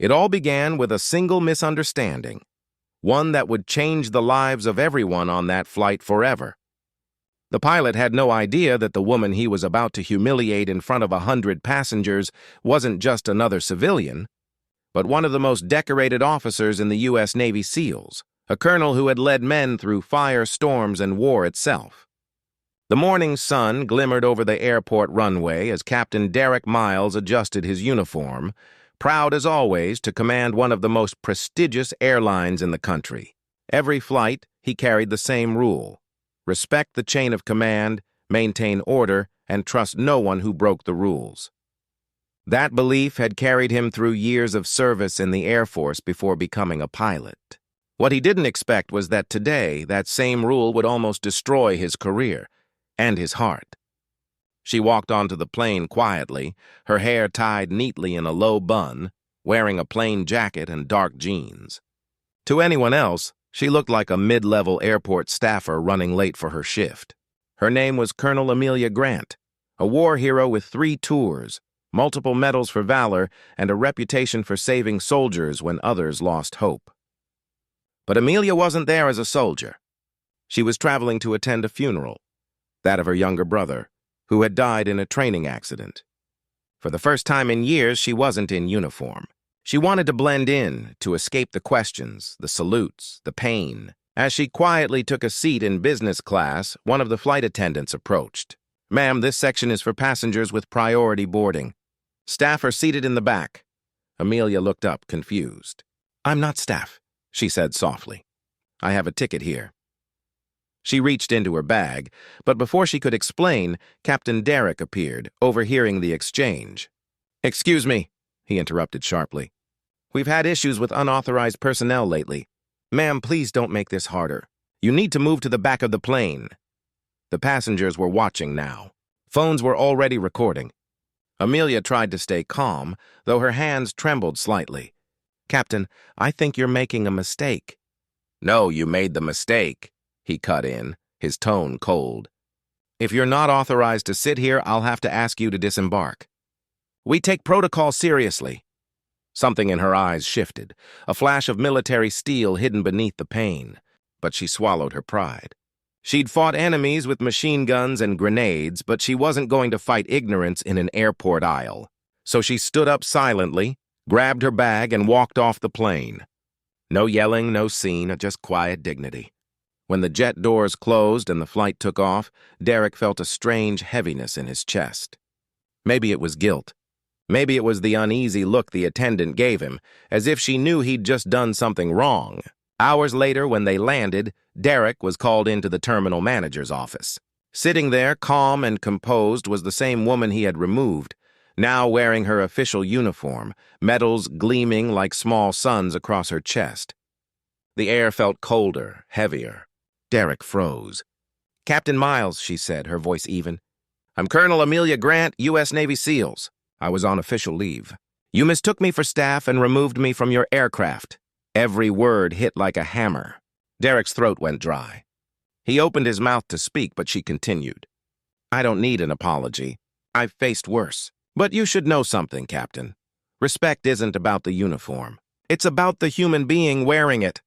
It all began with a single misunderstanding, one that would change the lives of everyone on that flight forever. The pilot had no idea that the woman he was about to humiliate in front of 100 passengers wasn't just another civilian, but one of the most decorated officers in the U.S. Navy SEALs, a colonel who had led men through fire, storms, and war itself. The morning sun glimmered over the airport runway as Captain Derek Miles adjusted his uniform, proud as always to command one of the most prestigious airlines in the country. Every flight, he carried the same rule: respect the chain of command, maintain order, and trust no one who broke the rules. That belief had carried him through years of service in the Air Force before becoming a pilot. What he didn't expect was that today, that same rule would almost destroy his career and his heart. She walked onto the plane quietly, her hair tied neatly in a low bun, wearing a plain jacket and dark jeans. To anyone else, she looked like a mid-level airport staffer running late for her shift. Her name was Colonel Amelia Grant, a war hero with 3 tours, multiple medals for valor, and a reputation for saving soldiers when others lost hope. But Amelia wasn't there as a soldier. She was traveling to attend a funeral, that of her younger brother, who had died in a training accident. For the first time in years, she wasn't in uniform. She wanted to blend in, to escape the questions, the salutes, the pain. As she quietly took a seat in business class, one of the flight attendants approached. "Ma'am, this section is for passengers with priority boarding. Staff are seated in the back." Amelia looked up, confused. "I'm not staff," she said softly. "I have a ticket here." She reached into her bag, but before she could explain, Captain Derek appeared, overhearing the exchange. "Excuse me," he interrupted sharply. "We've had issues with unauthorized personnel lately. Ma'am, please don't make this harder. You need to move to the back of the plane." The passengers were watching now. Phones were already recording. Amelia tried to stay calm, though her hands trembled slightly. "Captain, I think you're making a mistake." "No, you made the mistake," he cut in, his tone cold. "If you're not authorized to sit here, I'll have to ask you to disembark. We take protocol seriously." Something in her eyes shifted, a flash of military steel hidden beneath the pain, but she swallowed her pride. She'd fought enemies with machine guns and grenades, but she wasn't going to fight ignorance in an airport aisle. So she stood up silently, grabbed her bag, and walked off the plane. No yelling, no scene, just quiet dignity. When the jet doors closed and the flight took off, Derek felt a strange heaviness in his chest. Maybe it was guilt. Maybe it was the uneasy look the attendant gave him, as if she knew he'd just done something wrong. Hours later, when they landed, Derek was called into the terminal manager's office. Sitting there, calm and composed, was the same woman he had removed, now wearing her official uniform, medals gleaming like small suns across her chest. The air felt colder, heavier. Derek froze. "Captain Miles," she said, her voice even. "I'm Colonel Amelia Grant, U.S. Navy SEALs. I was on official leave. You mistook me for staff and removed me from your aircraft." Every word hit like a hammer. Derek's throat went dry. He opened his mouth to speak, but she continued. "I don't need an apology. I've faced worse. But you should know something, Captain. Respect isn't about the uniform. It's about the human being wearing it."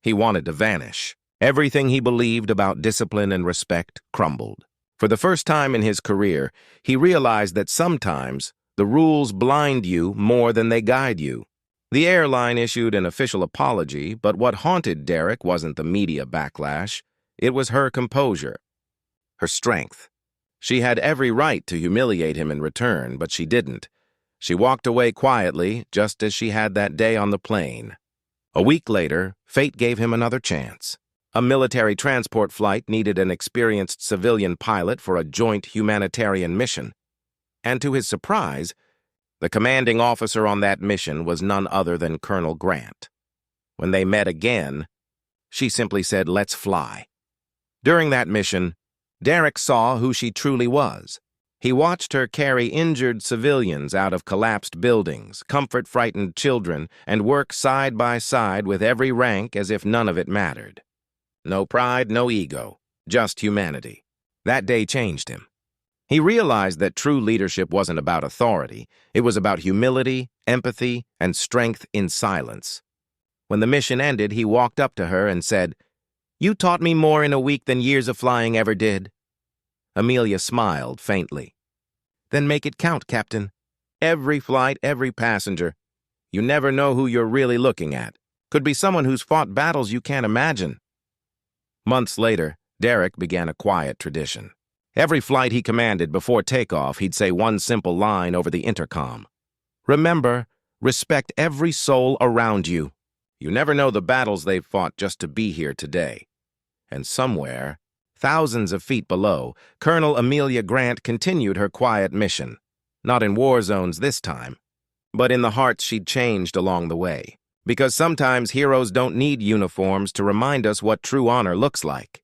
He wanted to vanish. Everything he believed about discipline and respect crumbled. For the first time in his career, he realized that sometimes the rules blind you more than they guide you. The airline issued an official apology, but what haunted Derek wasn't the media backlash. It was her composure, her strength. She had every right to humiliate him in return, but she didn't. She walked away quietly, just as she had that day on the plane. A week later, fate gave him another chance. A military transport flight needed an experienced civilian pilot for a joint humanitarian mission. And to his surprise, the commanding officer on that mission was none other than Colonel Grant. When they met again, she simply said, "Let's fly." During that mission, Derek saw who she truly was. He watched her carry injured civilians out of collapsed buildings, comfort frightened children, and work side by side with every rank as if none of it mattered. No pride, no ego, just humanity. That day changed him. He realized that true leadership wasn't about authority. It was about humility, empathy, and strength in silence. When the mission ended, he walked up to her and said, "You taught me more in a week than years of flying ever did." Amelia smiled faintly. "Then make it count, Captain. Every flight, every passenger. You never know who you're really looking at. Could be someone who's fought battles you can't imagine." Months later, Derek began a quiet tradition. Every flight he commanded before takeoff, he'd say one simple line over the intercom. "Remember, respect every soul around you. You never know the battles they've fought just to be here today." And somewhere, thousands of feet below, Colonel Amelia Grant continued her quiet mission. Not in war zones this time, but in the hearts she'd changed along the way. Because sometimes heroes don't need uniforms to remind us what true honor looks like.